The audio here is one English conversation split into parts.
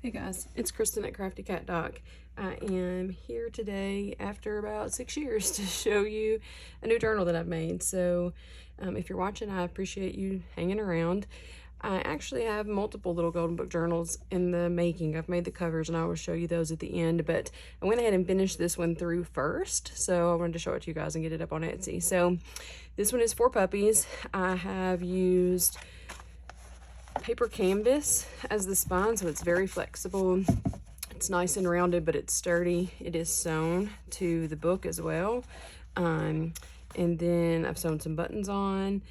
Hey guys, it's Kristen at Crafty Cat Doc. I am here today after about 6 years to show you a new journal that I've made. So if you're watching, I appreciate you hanging around. I actually have multiple little golden book journals in the making. I've made the covers and I will show you those at the end, but I went ahead and finished this one through first. So I wanted to show it to you guys and get it up on Etsy. So this one is for puppies. I have used paper canvas as the spine, so it's very flexible. It's nice and rounded, but it's sturdy. It is sewn to the book as well. And then I've sewn some buttons on.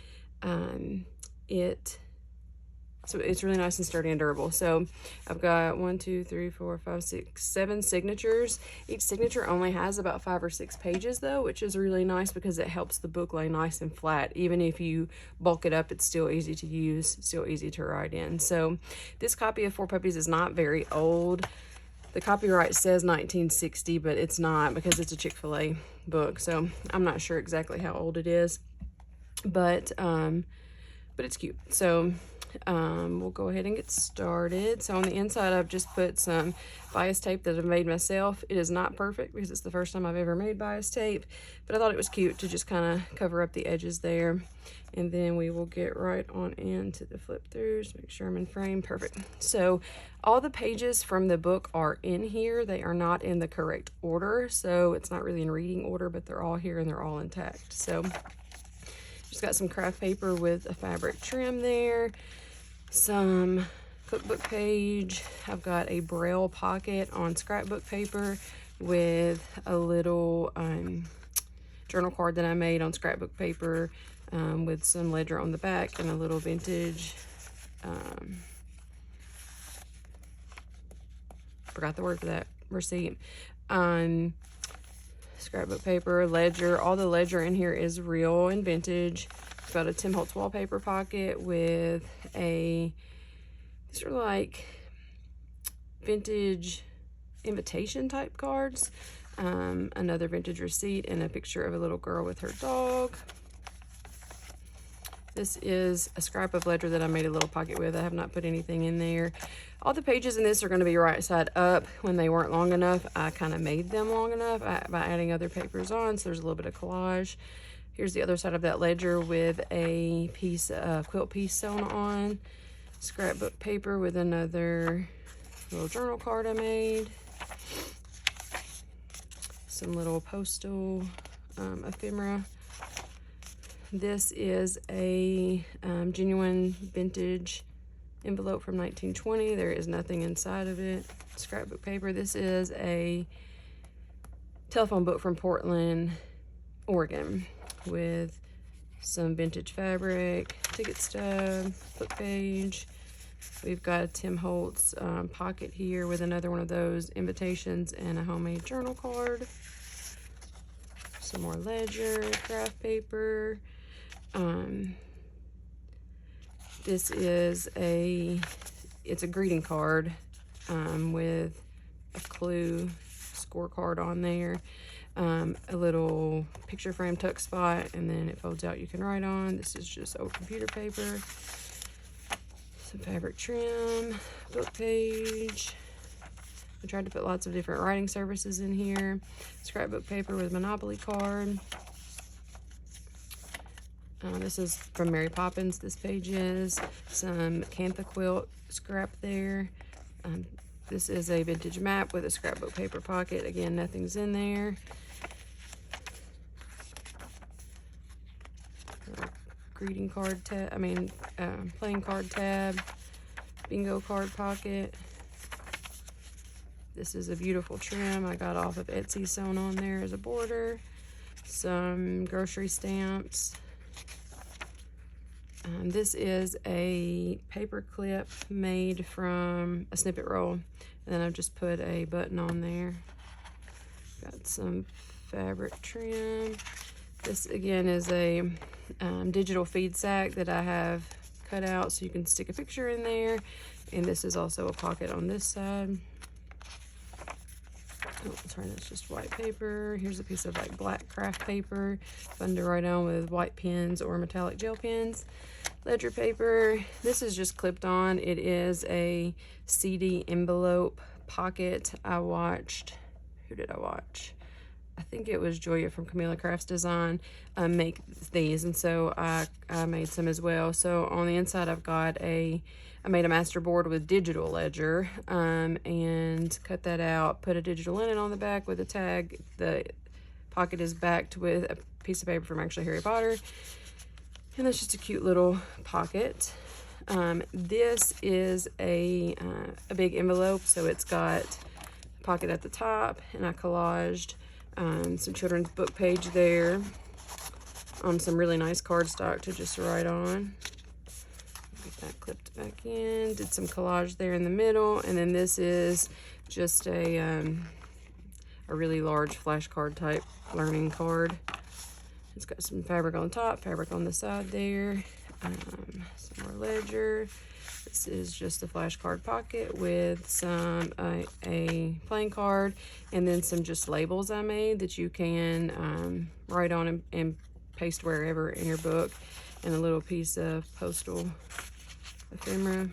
So it's really nice and sturdy and durable. So I've got 1, 2, 3, 4, 5, 6, 7 signatures. Each signature only has about 5 or 6 pages though, which is really nice because it helps the book lay nice and flat. Even if you bulk it up, it's still easy to use, still easy to write in. So this copy of Four Puppies is not very old. The copyright says 1960, but it's not because it's a Chick-fil-A book. So I'm not sure exactly how old it is, but it's cute. So we'll go ahead and get started. So on the inside, I've just put some bias tape that I've made myself. It is not perfect because it's the first time I've ever made bias tape, but I thought it was cute to just kind of cover up the edges there. And then we will get right on into the flip throughs, make sure I'm in frame. Perfect. So all the pages from the book are in here. They are not in the correct order, so it's not really in reading order, but they're all here and they're all intact. So just got some craft paper with a fabric trim there, some cookbook page. I've got a braille pocket on scrapbook paper with a little journal card that I made on scrapbook paper with some ledger on the back and a little vintage, forgot the word for that, receipt. Scrapbook paper, ledger. All the ledger in here is real and vintage. I've got a Tim Holtz wallpaper pocket with these are like vintage invitation type cards. Another vintage receipt and a picture of a little girl with her dog. This is a scrap of ledger that I made a little pocket with. I have not put anything in there. All the pages in this are going to be right side up. When they weren't long enough, I kind of made them long enough by adding other papers on, so there's a little bit of collage. Here's the other side of that ledger with a piece, quilt piece sewn on. Scrapbook paper with another little journal card I made. Some little postal ephemera. This is a genuine vintage envelope from 1920. There is nothing inside of it. Scrapbook paper. This is a telephone book from Portland, Oregon with some vintage fabric, ticket stub, book page. We've got a Tim Holtz pocket here with another one of those invitations and a homemade journal card. Some more ledger, craft paper. This is it's a greeting card with a clue scorecard on there, a little picture frame tuck spot, and then it folds out, you can write on. This is just old computer paper, some fabric trim, book page. I tried to put lots of different writing services in here. Scrapbook paper with Monopoly card. This is from Mary Poppins, this page is. Some Cantha quilt scrap there. This is a vintage map with a scrapbook paper pocket. Again, nothing's in there. Greeting card tab, playing card tab. Bingo card pocket. This is a beautiful trim I got off of Etsy, sewn on there as a border. Some grocery stamps. This is a paper clip made from a snippet roll, and then I've just put a button on there. Got some fabric trim. This again is a digital feed sack that I have cut out so you can stick a picture in there, and this is also a pocket on this side. Oh, sorry, that's just white paper. Here's a piece of like black craft paper, fun to write on with white pens or metallic gel pens. Ledger paper. This is just clipped on. It is a CD envelope pocket. I watched, who did I watch? I think it was Joya from Camilla Crafts Design make these, and so I made some as well. So on the inside I've got I made a master board with digital ledger and cut that out, put a digital linen on the back with a tag. The pocket is backed with a piece of paper from actually Harry Potter, and that's just a cute little pocket. This is a big envelope, so it's got a pocket at the top, and I collaged some children's book page there on some really nice cardstock to just write on. Get that clipped back in. Did some collage there in the middle, and then this is just a really large flashcard type learning card. It's got some fabric on top, fabric on the side there. Some more ledger. This is just a flashcard pocket with some a playing card, and then some just labels I made that you can write on and paste wherever in your book, and a little piece of postal ephemera.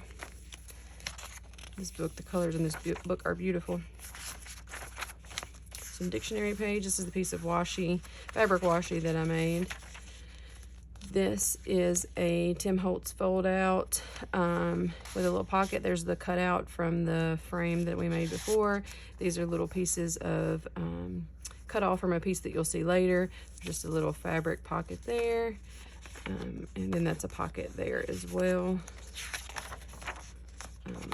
This book, the colors in this book are beautiful. Some dictionary page. This is the piece of washi, fabric washi that I made. This is a Tim Holtz fold out with a little pocket. There's the cutout from the frame that we made before. These are little pieces of cut off from a piece that you'll see later. Just a little fabric pocket there. And then that's a pocket there as well.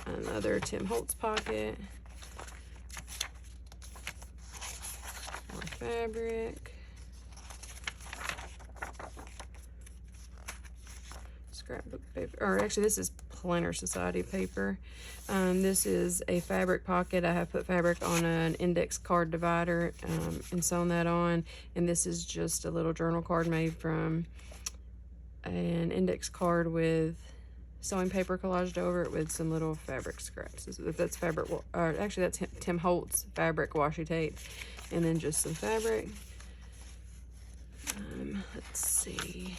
Another Tim Holtz pocket. More fabric. Scrapbook paper, or actually this is Planner Society paper. This is a fabric pocket. I have put fabric on an index card divider and sewn that on, and this is just a little journal card made from an index card with sewing paper collaged over it with some little fabric scraps. That's fabric, actually that's Tim Holtz fabric washi tape, and then just some fabric. Let's see.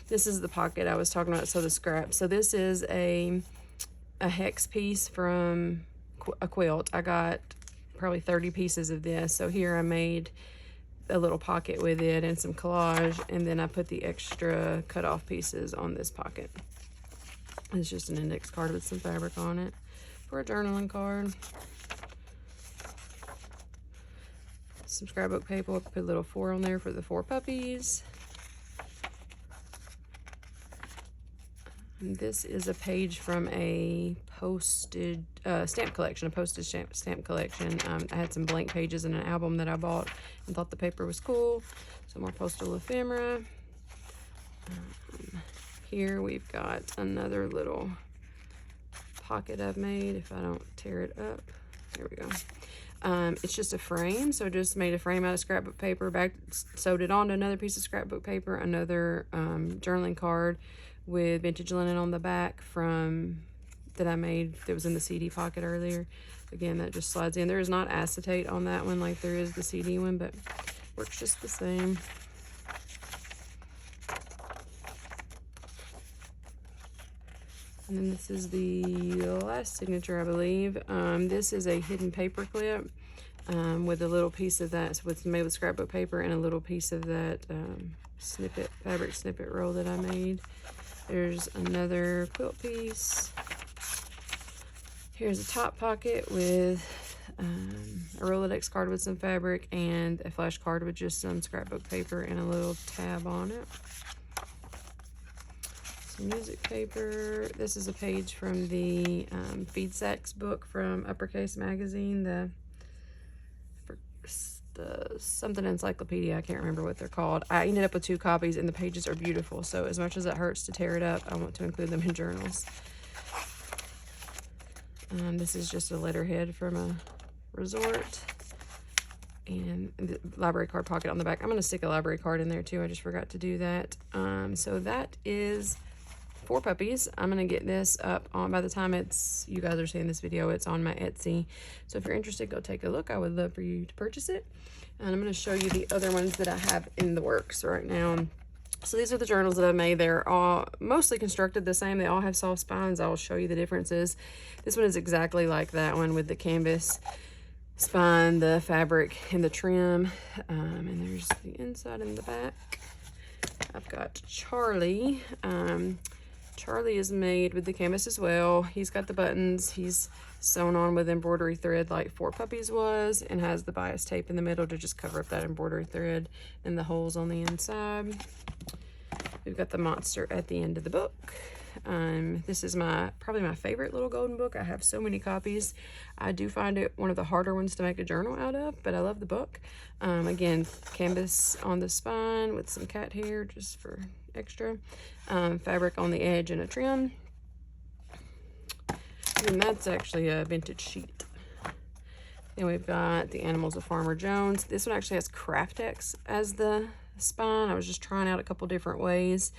This is the pocket I was talking about, so the scraps. So this is a hex piece from a quilt. I got probably 30 pieces of this. So here I made a little pocket with it and some collage, and then I put the extra cut off pieces on this pocket. It's just an index card with some fabric on it for a journaling card. Some scrapbook paper. Put a little 4 on there for the 4 puppies. This is a page from a postage stamp collection, a postage stamp collection. I had some blank pages in an album that I bought and thought the paper was cool. Some more postal ephemera. Here we've got another little pocket I've made, if I don't tear it up. There we go. It's just a frame, so I just made a frame out of scrapbook paper, sewed it onto another piece of scrapbook paper, another journaling card with vintage linen on the back that I made that was in the CD pocket earlier. Again, that just slides in. There is not acetate on that one like there is the CD one, but works just the same. And then this is the last signature, I believe. This is a hidden paper clip with a little piece of that, so it's made with scrapbook paper, and a little piece of that fabric snippet roll that I made. There's another quilt piece. Here's a top pocket with a Rolodex card with some fabric, and a flash card with just some scrapbook paper and a little tab on it. Some music paper. This is a page from the Feed Sacks book from Uppercase Magazine, the something encyclopedia. I can't remember what they're called. I ended up with 2 copies, and the pages are beautiful, so as much as it hurts to tear it up, I want to include them in journals. This is just a letterhead from a resort, and the library card pocket on the back. I'm going to stick a library card in there too. I just forgot to do that. So that is 4 Puppies. I'm gonna get this up on, by the time you guys are seeing this video, it's on my Etsy. So if you're interested, go take a look. I would love for you to purchase it. And I'm gonna show you the other ones that I have in the works right now. So these are the journals that I made. They're all mostly constructed the same. They all have soft spines. I'll show you the differences. This one is exactly like that one with the canvas spine, the fabric, and the trim. And there's the inside and the back. I've got Charlie. Charlie is made with the canvas as well. He's got the buttons. He's sewn on with embroidery thread like 4 Puppies was, and has the bias tape in the middle to just cover up that embroidery thread and the holes on the inside. We've got the monster at the end of the book. This is probably my favorite little golden book. I have so many copies. I do find it one of the harder ones to make a journal out of, but I love the book. Again, canvas on the spine with some cat hair just for extra. Fabric on the edge and a trim. And that's actually a vintage sheet. Then we've got the Animals of Farmer Jones. This one actually has Craftex as the spine. I was just trying out a couple different ways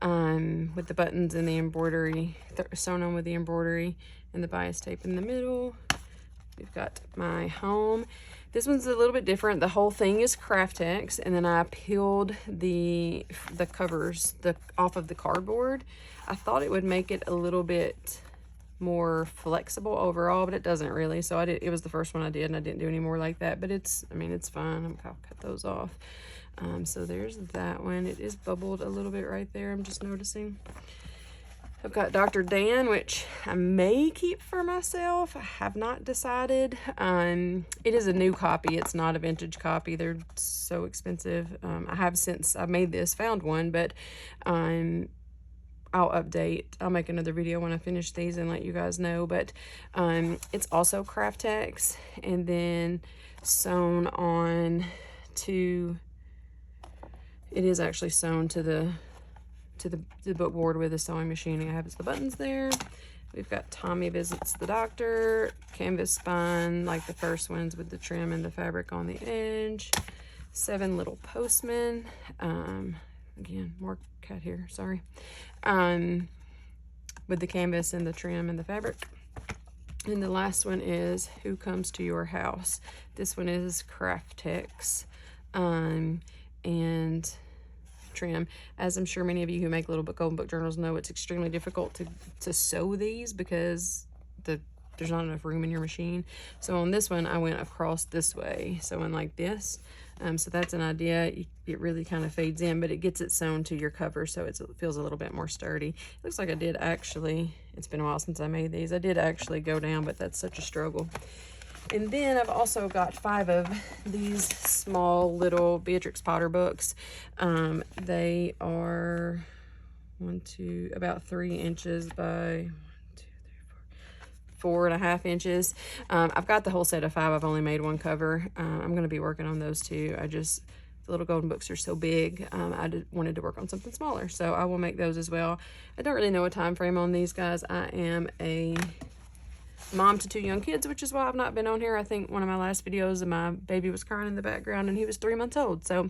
with the buttons and the embroidery sewn on with the embroidery and the bias tape in the middle. We've got My Home. This one's a little bit different. The whole thing is Craftex, and then I peeled the covers off of the cardboard. I thought it would make it a little bit more flexible overall, but it doesn't really. So it was the first one I did, and I didn't do any more like that, but it's fine. I'll cut those off. So there's that one. It is bubbled a little bit right there, I'm just noticing. I've got Dr. Dan, which I may keep for myself. I have not decided. It is a new copy. It's not a vintage copy. They're so expensive. I have, since I made this, found one, but I'll update. I'll make another video when I finish these and let you guys know. But it's also Craftex, and then sewn on to, it is actually sewn to the book board with a sewing machine. It has the buttons there. We've got Tommy Visits the Doctor, canvas spine like the first ones with the trim and the fabric on the edge. 7 Little Postmen. Again, more cat hair, sorry. With the canvas and the trim and the fabric. And the last one is Who Comes to Your House. This one is Craftex and trim. As I'm sure many of you who make little golden book journals know, it's extremely difficult to sew these because there's not enough room in your machine. So on this one, I went across this way, sewing like this. So that's an idea. It really kind of fades in, but it gets it sewn to your cover, so it feels a little bit more sturdy. It looks like I did actually, it's been a while since I made these. I did actually go down, but that's such a struggle. And then I've also got 5 of these small little Beatrix Potter books. They are about 3 inches by 4.5 inches. I've got the whole set of 5. I've only made 1 cover. I'm going to be working on those too. The little golden books are so big. I wanted to work on something smaller, so I will make those as well. I don't really know a time frame on these guys. I am a mom to 2 young kids, which is why I've not been on here. I think one of my last videos, my baby was crying in the background, and he was 3 months old. So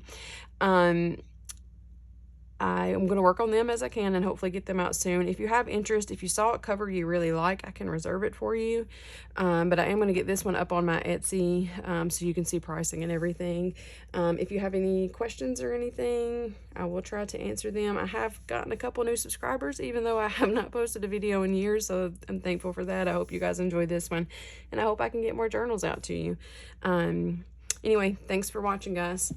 I am going to work on them as I can and hopefully get them out soon. If you have interest, if you saw a cover you really like, I can reserve it for you. But I am going to get this one up on my Etsy so you can see pricing and everything. If you have any questions or anything, I will try to answer them. I have gotten a couple new subscribers, even though I have not posted a video in years, so I'm thankful for that. I hope you guys enjoyed this one, and I hope I can get more journals out to you. Anyway, thanks for watching, guys.